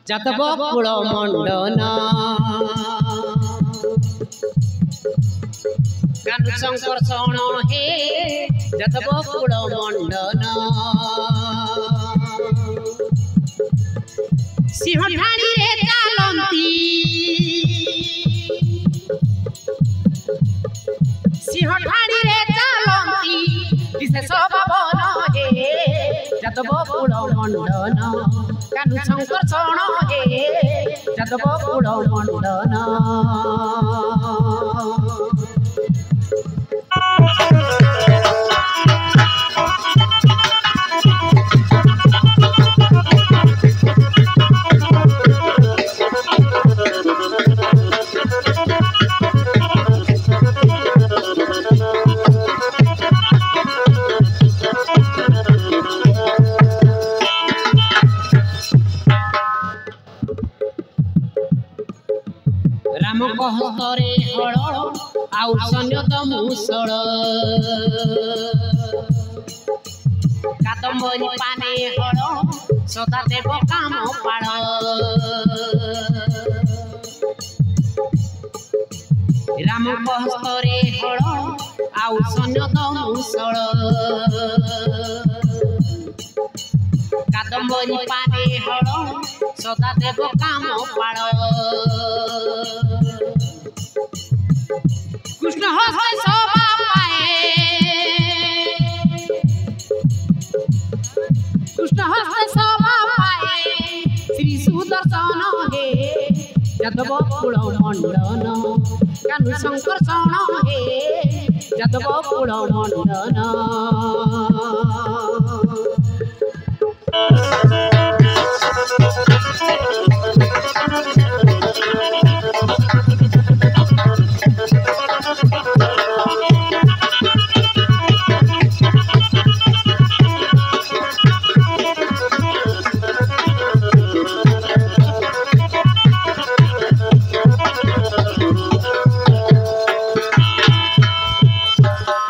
যাদব কুল মণ্ডন কানু শঙ্কর শরণ হে যাদব কুল মণ্ডন সিংহ ঢাণীরে চালন্তি সিংহ ঢাণীরে চালন্তি বিশেষ ভাবন হে যাদব কুল মণ্ডন কানু শঙ্কর শরণ হে যাদব কুল মণ্ডন राम कहतरे हल आउ सैन्यत मुसल कादम्बरी पाने हल सदादेव काम पाल राम कहतरे हल आउ सैन्यत मुसल कादम्बरी पाने हल सदादेव काम पाल कृष्ण हस्ते शोभा पाए कृष्ण हस्ते शोभा पाए श्री सुदर्शन हे যাদব কুল মণ্ডন কানু শঙ্কর শরণ হে যাদব কুল মণ্ডন।